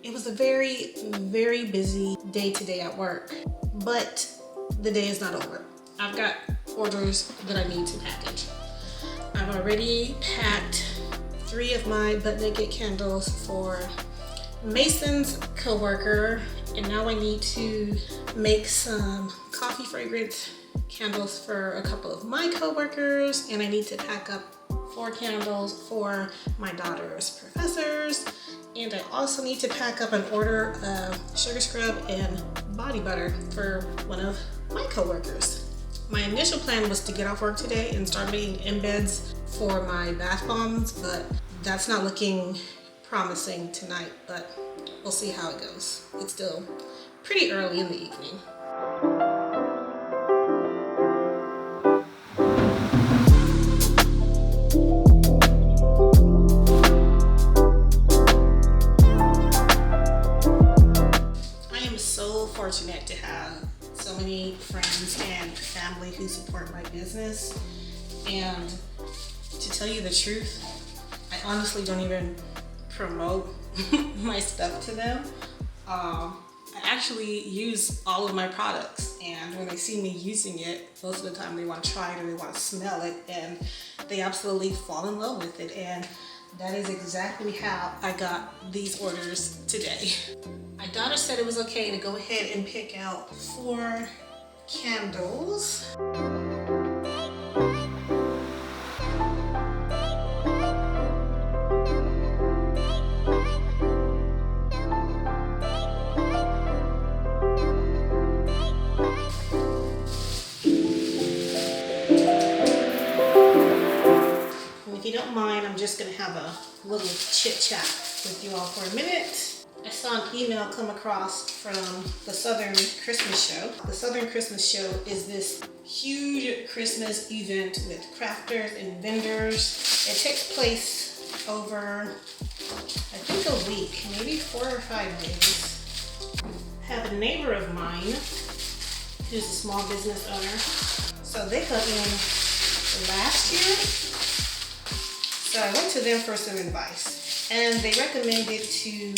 It was a very, very busy day today at work, but the day is not over. I've got orders that I need to package. I've already packed 3 of my butt naked candles for Mason's coworker, and now I need to make some coffee fragrance candles for a couple of my coworkers, and I need to pack up 4 candles for my daughter's professors, and I also need to pack up an order of sugar scrub and body butter for one of my coworkers. My initial plan was to get off work today and start making embeds for my bath bombs, but that's not looking promising tonight, but we'll see how it goes. It's still pretty early in the evening. I am so fortunate to have so many friends and family who support my business, and to tell you the truth, I honestly don't even promote my stuff to them. I actually use all of my products, and when they see me using it, most of the time they want to try it or they want to smell it, and they absolutely fall in love with it. And that is exactly how I got these orders today. My daughter said it was okay to go ahead and pick out 4 candles. If you don't mind, I'm just gonna have a little chit-chat with you all for a minute. I saw an email come across from the Southern Christmas Show. The Southern Christmas Show is this huge Christmas event with crafters and vendors. It takes place over, I think, a week, maybe 4 or 5 days. I have a neighbor of mine who's a small business owner. So they got in last year. So I went to them for some advice, and they recommended to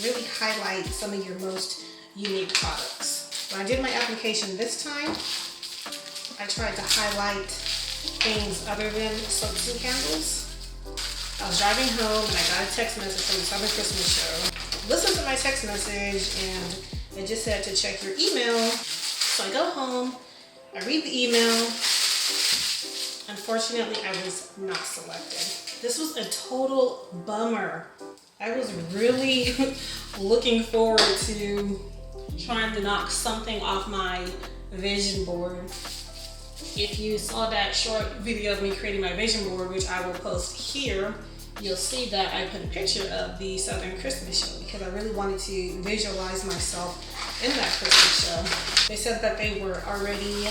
really highlight some of your most unique products. When I did my application this time, I tried to highlight things other than soaps and candles. I was driving home and I got a text message from the Southern Christmas Show. Listened to my text message and it just said to check your email. So I go home, I read the email. Unfortunately, I was not selected. This was a total bummer. I was really looking forward to trying to knock something off my vision board. If you saw that short video of me creating my vision board, which I will post here, you'll see that I put a picture of the Southern Christmas Show because I really wanted to visualize myself in that Christmas show. They said that they were already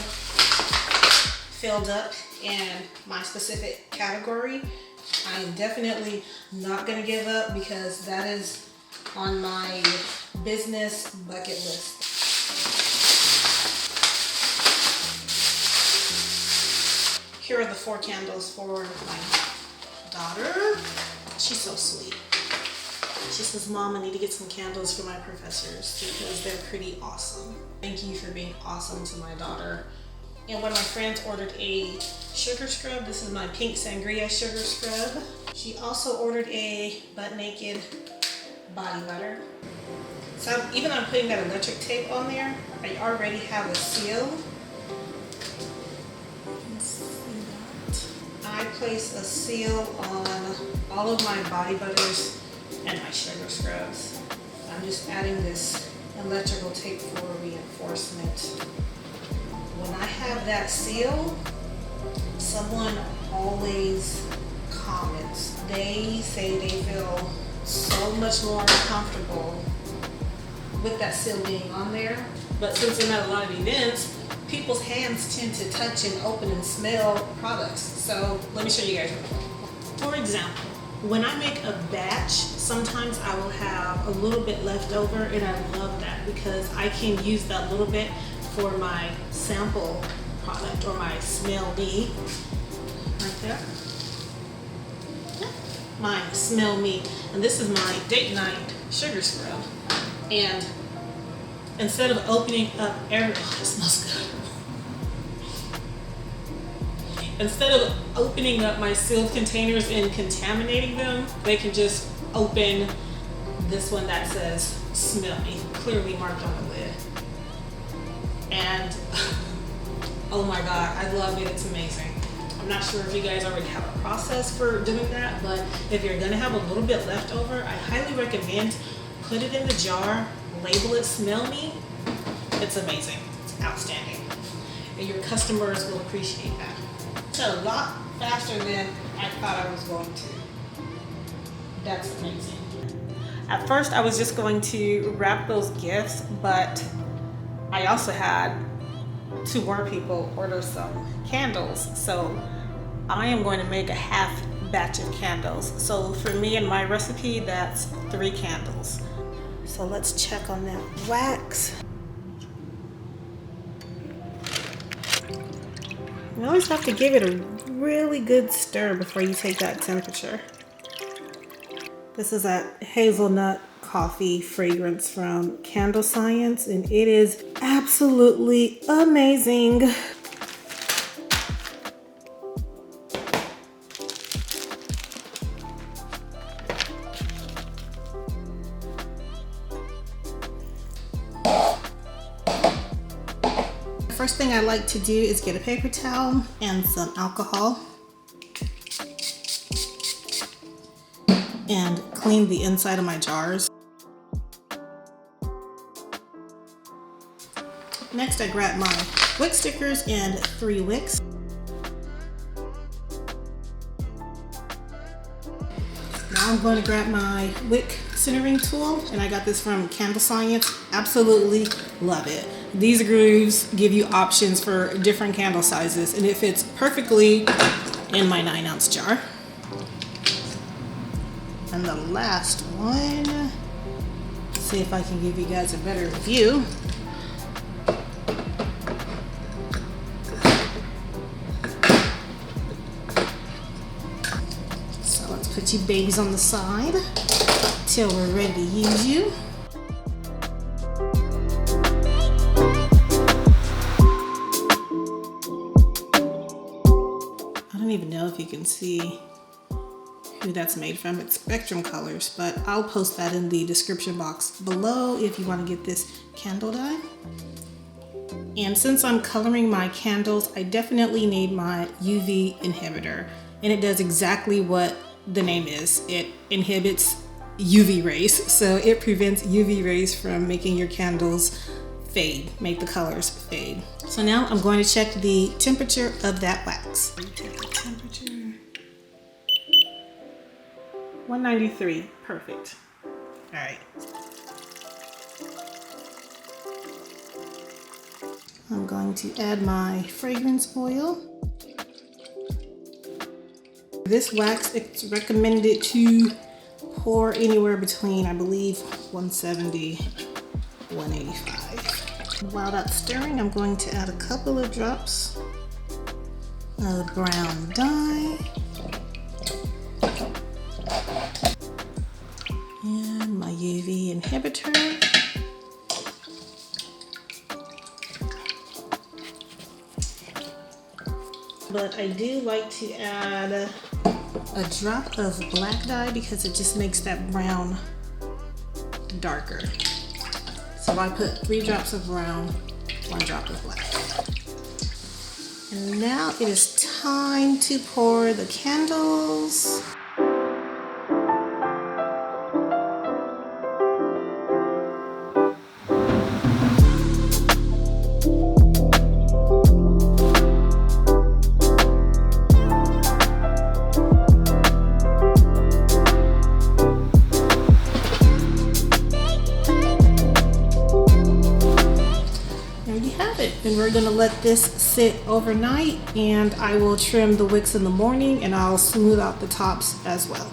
filled up in my specific category. I am definitely not going to give up because that is on my business bucket list. Here are the 4 candles for my daughter. She's so sweet. She says, "Mom, I need to get some candles for my professors because they're pretty awesome. Thank you for being awesome to my daughter." And one of my friends ordered a sugar scrub. This is my pink sangria sugar scrub. She also ordered a butt naked body butter. So even I'm putting that electric tape on there, I already have a seal. Let's see that. I place a seal on all of my body butters and my sugar scrubs. I'm just adding this electrical tape for reinforcement. When I have that seal, someone always comments. They say they feel so much more comfortable with that seal being on there. But since I'm at a lot of events, people's hands tend to touch and open and smell products. So let me show you guys. For example, when I make a batch, sometimes I will have a little bit left over, and I love that because I can use that little bit for my sample product or my smell me right there. My smell me, and this is my date night sugar scrub. And instead of opening up it smells good. Instead of opening up my sealed containers and contaminating them, they can just open this one that says "Smell Me," clearly marked on the lid. And oh my God, I love it, it's amazing. I'm not sure if you guys already have a process for doing that, but if you're gonna have a little bit left over, I highly recommend put it in the jar, label it "Smell Me." It's amazing, it's outstanding. And your customers will appreciate that. It's a lot faster than I thought I was going to. That's amazing. At first I was just going to wrap those gifts, but I also had 2 more people order some candles. So I am going to make a half batch of candles. So for me and my recipe, that's 3 candles. So let's check on that wax. You always have to give it a really good stir before you take that temperature. This is a hazelnut coffee fragrance from Candle Science, and it is absolutely amazing. First thing I like to do is get a paper towel and some alcohol and clean the inside of my jars. Next I grab my wick stickers and 3 wicks. Now I'm going to grab my wick centering tool, and I got this from Candle Science. Absolutely love it. These grooves give you options for different candle sizes, and it fits perfectly in my 9-ounce jar. And the last one, let's see if I can give you guys a better view. So let's put you babies on the side till we're ready to use you. I don't even know if you can see who that's made from. It's Spectrum Colors, but I'll post that in the description box below if you want to get this candle dye. And since I'm coloring my candles, I definitely need my UV inhibitor, and it does exactly what the name is. It inhibits UV rays, so it prevents UV rays from making your candles fade, make the colors fade. So now I'm going to check the temperature of that wax. Check the temperature. 193, perfect. All right. I'm going to add my fragrance oil. This wax, it's recommended to pour anywhere between, I believe, 170, 185. While that's stirring, I'm going to add a couple of drops of brown dye. And my UV inhibitor. But I do like to add a drop of black dye because it just makes that brown darker. So I put 3 drops of brown, 1 drop of black. And now it is time to pour the candles. And we're gonna let this sit overnight, and I will trim the wicks in the morning, and I'll smooth out the tops as well.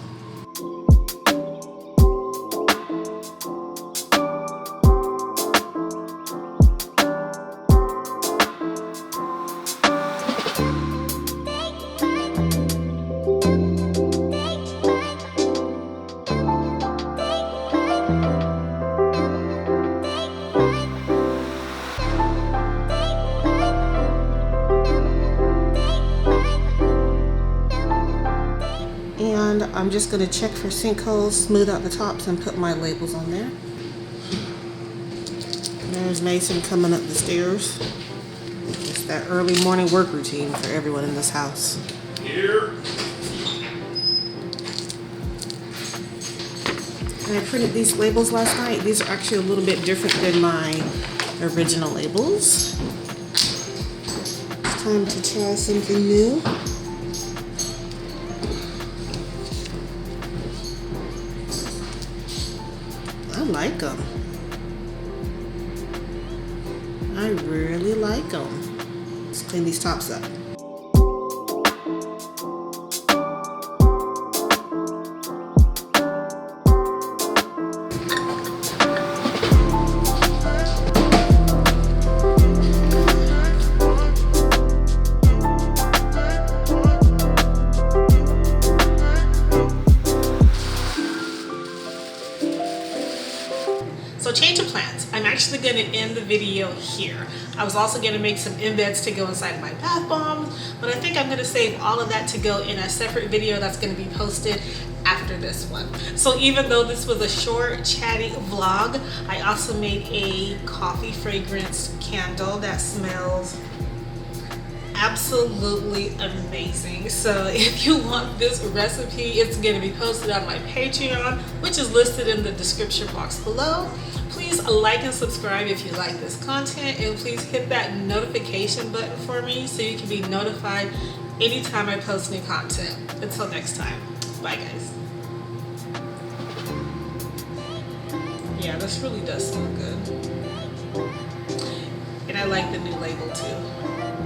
I'm just going to check for sinkholes, smooth out the tops, and put my labels on there. There's Mason coming up the stairs. It's that early morning work routine for everyone in this house. Here. And I printed these labels last night. These are actually a little bit different than my original labels. It's time to try something new. I like them. I really like them. Let's clean these tops up. So change of plans. I'm actually going to end the video here. I was also going to make some embeds to go inside my bath bombs, but I think I'm going to save all of that to go in a separate video that's going to be posted after this one. So even though this was a short, chatty vlog, I also made a coffee fragrance candle that smells absolutely amazing. So if you want this recipe, it's going to be posted on my Patreon, which is listed in the description box below. Please like and subscribe if you like this content, and please hit that notification button for me so you can be notified anytime I post new content. Until next time, bye guys. Yeah, this really does smell good. And I like the new label too.